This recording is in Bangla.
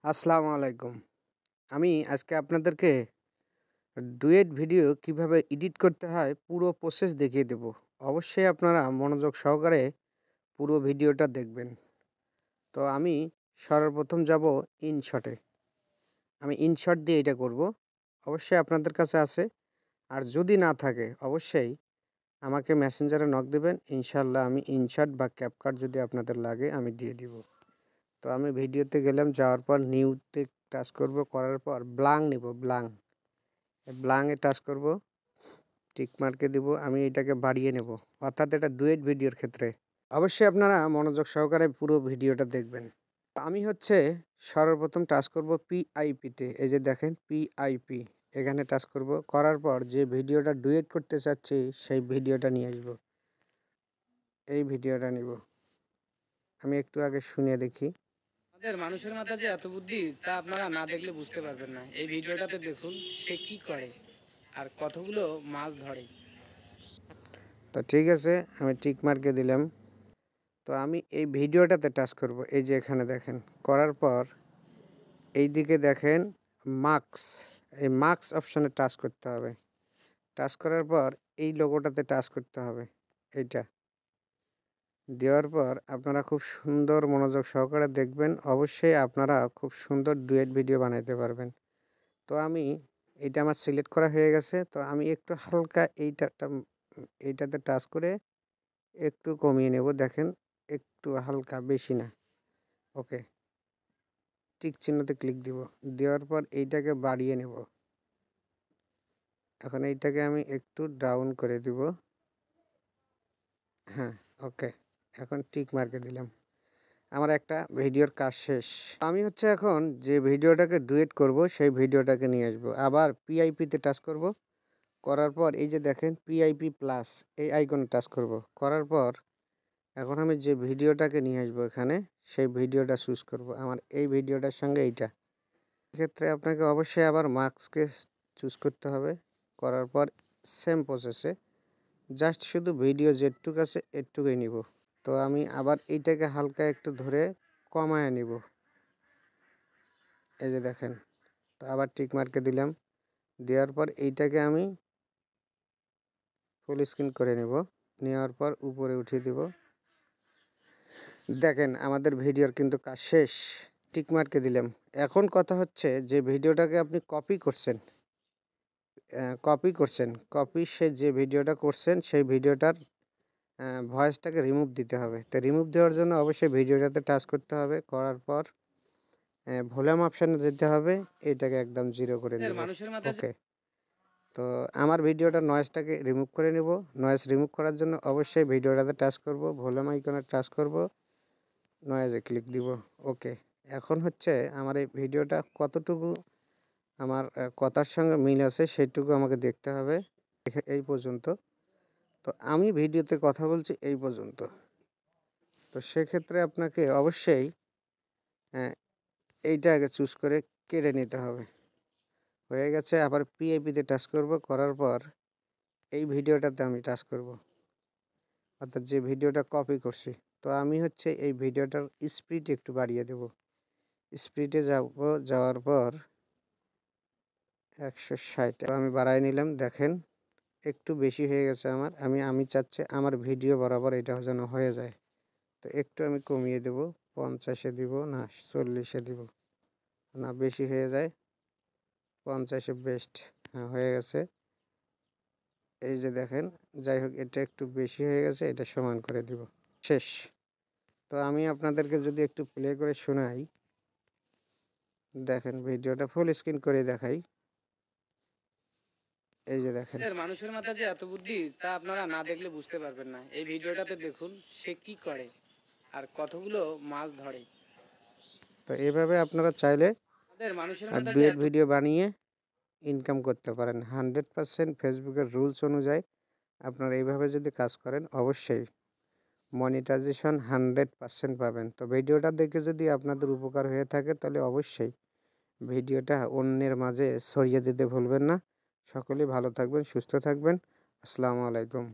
আসসালামু আলাইকুম। আমি আজকে আপনাদেরকে ডুয়েট ভিডিও কিভাবে এডিট করতে হয় পুরো প্রসেস দেখিয়ে দেব। অবশ্যই আপনারা মনোযোগ সহকারে পুরো ভিডিওটা দেখবেন। তো আমি সর্বপ্রথম যাব ইনশটে। আমি ইনশট দিয়ে এটা করব। অবশ্যই আপনাদের কাছে আছে। আর যদি না থাকে অবশ্যই আমাকে মেসেঞ্জারে নক দিবেন। ইনশাআল্লাহ আমি ইনশট বা ক্যাপকাট যদি আপনাদের লাগে আমি দিয়ে দিব। তো আমি ভিডিওতে গেলাম, যাওয়ার পর নিউতে টাচ করব, করার পর ব্লাং নিব, ব্লাং। ব্লাং এ টাচ করব, টিক মার্কে দিব। আমি এটাকে বাড়িয়ে নেব, অর্থাৎ এটা ডুয়েট ভিডিওর ক্ষেত্রে। অবশ্যই আপনারা মনোযোগ সহকারে পুরো ভিডিওটা দেখবেন। আমি সর্বপ্রথম টাচ করব পিআইপিতে। এই যে দেখেন পিআইপি, এখানে টাচ করব। করার পর যে ভিডিওটা ডুয়েট করতে চাচ্ছি সেই ভিডিওটা নিয়ে আসব। এই ভিডিওটা নিব। আমি একটু আগে শুনে দেখি। আমাদের মানুষের মাথায় যে এত বুদ্ধি তা আপনারা না দেখলে বুঝতে পারবেন না। এই ভিডিওটাতে দেখুন সে কি করে আর কতগুলো মাছ ধরে। তো ঠিক আছে, আমি টিক মার্কে দিলাম। তো আমি এই ভিডিওটাতে টাচ করব। এই যে এখানে দেখেন, করার পর এই দিকে দেখেন মার্কস, এই মার্কস অপশানে টাচ করতে হবে। টাচ করার পর এই লোগোটাতে টাচ করতে হবে। এইটা দেওয়ার পর আপনারা খুব সুন্দর মনোযোগ সহকারে দেখবেন। অবশ্যই আপনারা খুব সুন্দর ডুয়েট ভিডিও বানাইতে পারবেন। তো আমি এইটা আমার সিলেক্ট করা হয়ে গেছে। তো আমি একটু হালকা এইটাতে টাচ করে একটু কমিয়ে নেব। দেখেন একটু হালকা, বেশি না। ওকে, টিক চিহ্নতে ক্লিক দিব। দেওয়ার পর এইটাকে বাড়িয়ে নেব। এখন এইটাকে আমি একটু ডাউন করে দিব। হ্যাঁ, ওকে। এখন টিক মার্কে দিলাম। আমার একটা ভিডিওর কাজ শেষ। আমি এখন যে ভিডিওটাকে ডুয়েট করব সেই ভিডিওটাকে নিয়ে আসব। আবার পিআইপিতে টাচ করব। করার পর এই যে দেখেন পিআইপি প্লাস, এই আইকনে টাচ করব। করার পর এখন আমি যে ভিডিওটাকে নিয়ে আসবো এখানে, সেই ভিডিওটা চুজ করব। আমার এই ভিডিওটার সঙ্গে এইটা। এক্ষেত্রে আপনাকে অবশ্যই আবার মার্কসকে চুজ করতে হবে। করার পর সেম প্রসেসে জাস্ট শুধু ভিডিও যেটুক আছে এটুকুই নিব। তো আমি আবার এইটাকে হালকা একটু ধরে কমায় নিব। এই যে দেখেন। তো আবার টিক মার্কে দিলাম। দেওয়ার পর এইটাকে আমি ফুল স্ক্রিন করে নেব। নেওয়ার পর উপরে উঠিয়ে দিব। দেখেন আমাদের ভিডিওর কিন্তু কাজ শেষ। টিক মার্কে দিলাম। এখন কথা হচ্ছে যে ভিডিওটাকে আপনি কপি সে যে ভিডিওটা করছেন সেই ভিডিওটার ভয়েসটাকে রিমুভ দিতে হবে। তো রিমুভ দেওয়ার জন্য অবশ্যই ভিডিওটাতে টাচ করতে হবে। করার পর ভলিউম অপশানে যেতে হবে। এটাকে একদম 0 করে আমাদের দিব। মানুষের মাথায় যে ওকে। তো আমার ভিডিওটার নয়েজটাকে রিমুভ করে নেব। নয়েজ রিমুভ করার জন্য অবশ্যই ভিডিওটাতে টাচ করব, ভলিউম আইকনে টাচ করব, নয়েজে ক্লিক দিব। ওকে। এখন আমার এই ভিডিওটা কতটুকু আমার কথার সঙ্গে মিল আছে সেটুকু আমাকে দেখতে হবে। এই পর্যন্ত। তো আমি ভিডিওতে কথা বলছি এই পর্যন্ত। তো সেক্ষেত্রে আপনাকে অবশ্যই অ্যা এইটা আগে চুজ করে কেটে নিতে হবে। হয়ে গেছে। আবার পিএপিতে টাচ করব। করার পর এই ভিডিওটাতে আমি টাচ করব। অর্থাৎ যে ভিডিওটা কপি করছি। তো আমি এই ভিডিওটার স্পিড একটু বাড়িয়ে দেব। স্পিডে যাব, যাওয়ার পর 160 আমি বাড়ায় নিলাম। দেখেন একটু বেশি হয়ে গেছে আমার। আমি চাচ্ছি আমার ভিডিও বরাবর এটা যেন হয়ে যায়। তো একটু আমি কমিয়ে দেব। 50 এ দিব না 40 এ দিব। না বেশি হয়ে যায়। 50 এ বেস্ট। হ্যাঁ, হয়ে গেছে। এই যে দেখেন, যাই হোক এটা একটু বেশি হয়ে গেছে, এটা সমান করে দিব। শেষ। তো আমি আপনাদেরকে যদি একটু প্লে করে শোনাই, দেখেন ভিডিওটা ফুল স্ক্রিন করে দেখাই। এই যে দেখেন। আমাদের মানুষের মাথায় যে এত বুদ্ধি তা আপনারা না দেখলে বুঝতে পারবেন না। এই ভিডিওটাতে দেখুন সে কি করে আর কতগুলো মাছ ধরে। তো এভাবে আপনারা চাইলে আমাদের মানুষের মাথায় যে ডুয়েট এত ভিডিও বানিয়ে ইনকাম করতে পারেন। 100% ফেসবুকের রুলস অনুযায়ী আপনারা এইভাবে যদি কাজ করেন অবশ্যই মনিটাইজেশন 100% পাবেন। তো ভিডিওটা দেখে যদি আপনাদের উপকার হয়ে থাকে তাহলে অবশ্যই ভিডিওটা অন্যের মাঝে ছড়িয়ে দিতে ভুলবেন না। সকলেই ভালো থাকবেন, সুস্থ থাকবেন। আসসালামু আলাইকুম।